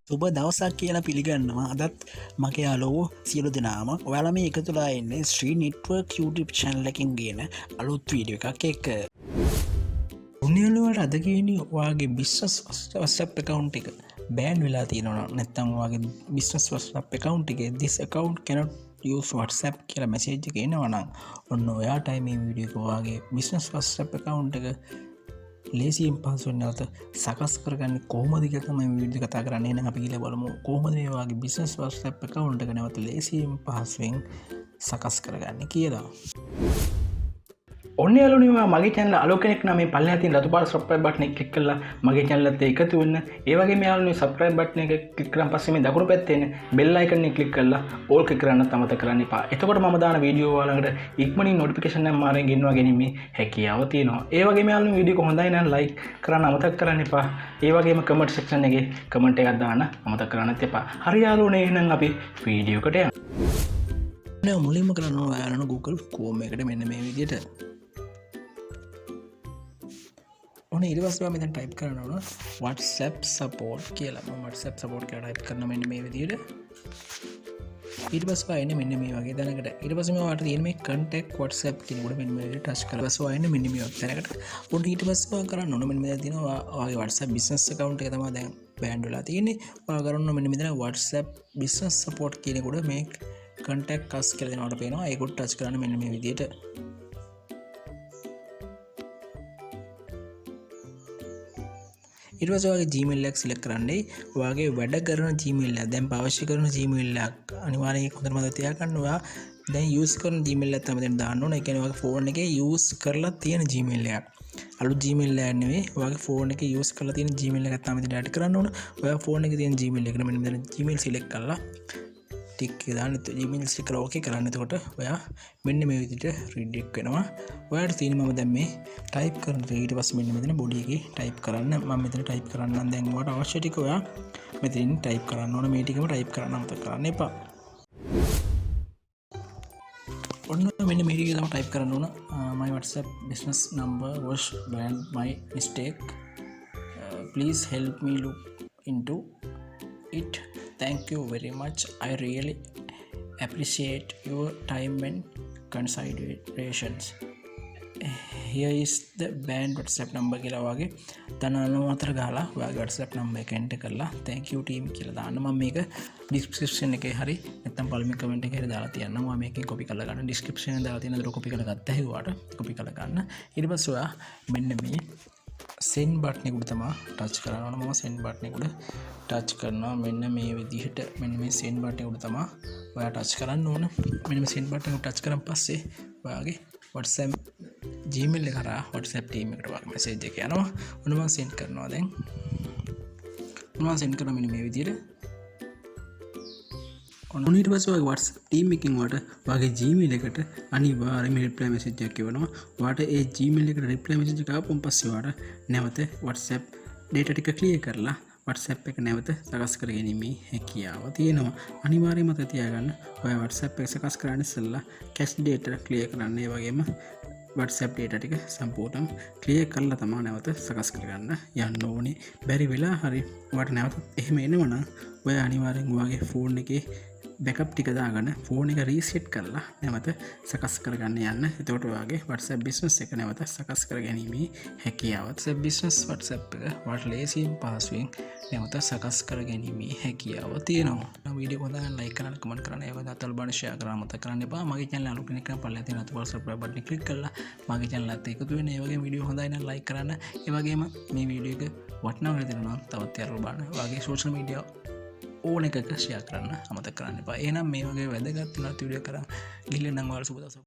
සුබ දවසක් කියලා පිළිගන්නවා අදත් මගේ යාලෝ සියලු දෙනාම ඔයාලා මේ එකතුලා එන්නේ ශ්‍රී නෙට්වර්ක් YouTube channel එකකින් ගෙන අලුත් වීඩියෝ එකක් එක්ක. උන්නියලුවට අද කියන්නේ ඔයාගේ business WhatsApp account එක බෑන් වෙලා තියෙනවා නැත්නම් ඔයාගේ business WhatsApp account එකේ this account cannot use WhatsApp කියලා message එක එනවා නම් ඔන්න ඔයාටයි මේ වීඩියෝ එක ඔයාගේ business WhatsApp account එක ලේසියෙන් පහසුවෙන් නැවත සකස් කරගන්නේ කොහොමද කියලා තමයි මේ වීඩියෝ කතා කරන්නේ. එහෙනම් අපි ගිහලා බලමු කොහොමද මේ වගේ business WhatsApp account එක නැවත ලේසියෙන් පහසුවෙන් සකස් කරගන්නේ කියලා. ඔන්න යාළුවනේ මගේ channel අලුත් කෙනෙක් නම් මේ පල්ලෙහා තියෙන රතු පාට subscribe button එක click කරලා මගේ channel එකට එකතු වෙන්න. ඒ වගේම යාළුවනේ subscribe button එක click කරන් පස්සේ මේ දකුණු පැත්තේ එන bell icon එක click කරලා all click කරන්න අමතක කරන්න එපා. එතකොට මම දාන වීඩියෝ වලකට ඉක්මනින් notification එක මාරෙන් ගෙන්වා ගැනීමේ හැකියාව තියෙනවා. ඒ වගේම යාළුවනේ වීඩියෝ එක හොඳයි නම් like කරන්න අමතක කරන්න එපා. ඒ වගේම comment section එකේ comment එකක් දාන්න අමතක කරන්නත් එපා. හරි යාළුවනේ එහෙනම් අපි වීඩියෝ එකට යමු. මුලින්ම කරන්න ඕන Google Chrome එකට මෙන්න මේ විදිහට ඔන්න ඊට පස්සේ මම දැන් ටයිප් කරනවා WhatsApp support කියලා. මම WhatsApp support කියලා ටයිප් කරනවා මෙන්න මේ විදිහට. ඊට පස්සේ ආයෙත් මෙන්න මේ වගේ දැනකට. ඊට පස්සේ මම වාට තියෙන මේ contact WhatsApp කියන උඩ මෙන්න මේ විදිහට ටච් කරලා පස්සේ ආයෙත් මෙන්න මේ වගේ දැනකට. ඔන්න ඊට පස්සේ මම කරන්න ඕන මෙන්න මෙතන තියෙනවා ඔයාගේ WhatsApp business account එක තමයි දැන් බෑන්ඩ් වෙලා තියෙන්නේ. ඔයා කරන්න මෙන්න මෙතන WhatsApp business support කියන උඩ මේ contact us කියලා දෙනවට පේනවා. ඒක උඩ ටච් කරන්න මෙන්න මේ විදිහට. ඊට පස්සේ ඔයාගේ Gmail එක සිලෙක්ට් කරන්නේ ඔයාගේ වැඩ කරන Gmail එක. දැන් පාවිච්චි කරන Gmail එක අනිවාර්යයෙන් හොඳට මතක තියාගන්න. ඔයා දැන් use කරන Gmail එක තමයි දැන් දාන්න ඕන. ඒ කියන්නේ ඔයාගේ phone එකේ use කරලා තියෙන Gmail එකක්. අලුත් Gmail එකක් නෙවෙයි. ඔයාගේ phone එකේ use කරලා තියෙන Gmail එකක් තමයි දැන් add කරන්න ඕන. ඔයාගේ phone එකේ තියෙන Gmail එකට මෙන්න මෙතන Gmail select කරලා ටික් එක දාන්න. Gmail select කරලා okay කරන්න. එතකොට ඔයා මෙන්න මේ විදිහට redirect වෙනවා. ඔයාලට තියෙන මම දැන් මේ type කරන ඊට පස්සේ මෙන්න මෙතන body එකේ type කරන්න. මම මෙතන type කරන්නම්. දැන් ඔයාලට අවශ්‍ය ටික ඔයා මෙතනින් type කරන්න ඕන. මේ ටිකම type කරන්න අමතක කරන්න එපා. ඔන්න මෙන්න මේ ටික තමයි type කරන්න ඕන. my WhatsApp business number was banned by mistake. Please help me look into it. Thank you very much. I really appreciate your time and considerations. Here is the band WhatsApp number කියලා වගේ තනන අතර ගහලා ඔයාගේ WhatsApp number එක enter කරලා thank you team කියලා දාන්න. මම මේක description එකේ හරි නැත්නම් පළවෙනි comment එකේ හරි දාලා තියන්නම්. මම මේකෙන් copy කරලා ගන්න. description එකේ දාලා තියෙන දර copy කරලා ගත්තා හිුවාට copy කරලා ගන්න. ඊට පස්සේ ඔයා මෙන්න මේ send button එක උඩ තමයි touch කරන්න ඕන. මම send button එක උඩ touch කරනවා. මෙන්න මේ විදිහට මෙන්න මේ send button එක උඩ තමයි ඔයා touch කරන්න ඕන. මෙන්න මේ send button එක touch කරන් පස්සේ ඔයාගේ WhatsApp Gmail එක කරා WhatsApp team එකට ඔයාගේ message එක යනවා. ඔන්න මම send කරනවා දැන්. මම send කරා මෙන්න මේ විදිහට. ඔන්න ඊට පස්සේ ඔයාගේ WhatsApp team එකකින් ඔයාගේ Gmail එකට අනිවාර්යයෙන්ම reply message එකක් එවනවා. ඔයාට ඒ Gmail එකට reply message එක ආපුවම පස්සේ ඔයාට නැවත WhatsApp data ටික clear කරලා WhatsApp එක නැවත සකස් කර ගැනීමේ හැකියාව තියෙනවා. අනිවාර්යයෙන්ම මතක තියාගන්න ඔයා WhatsApp එක සකස් කරන්න ඉස්සෙල්ලා cache data clear කරන්න. ඒ වගේම WhatsApp data ටික සම්පූර්ණයෙන් clear කරලා තමයි නැවත සකස් කරගන්න යන්න ඕනේ. බැරි වෙලා හරි ඔයාට නැවත එහෙම එනවනම් ඔයා අනිවාර්යෙන් ඔයාගේ phone එකේ backup ටික දාගෙන phone එක reset කරලා නැවත සකස් කරගන්න යන්න. එතකොට ඔයාගේ WhatsApp business එක නැවත සකස් කරගැනීමේ හැකියාව WhatsApp business WhatsApp එක ඔයාලට ලේසියෙන් පහසුවෙන් නැවත සකස් කරගැනීමේ හැකියාව තියෙනවා. නම් වීඩියෝ එක හොඳනම් like කරන්න comment කරන්න ඒ වගේම අතල් බලන්න share කරන්න මතක කරන්න එපා. මගේ channel අලුත් කෙනෙක් නම් පල්ලෙහා තියෙන අතල් subscribe button එක click කරලා මගේ channel එකත් එකතු වෙන්න. ඒ වගේම වීඩියෝ හොඳයි නම් like කරන්න. ඒ වගේම මේ වීඩියෝ එක වටිනවා කියලා දෙනවා තවත් යාළුවෝ බලන්න. ඔයාගේ social media ඕන එකක ෂෙයා කරන්න අමතක කරන්න එපා. එහෙනම් මේ වගේ වැදගත් වෙන වීඩියෝ කරන් ගිහින් නම් ඔයාලා සුබ දවසක්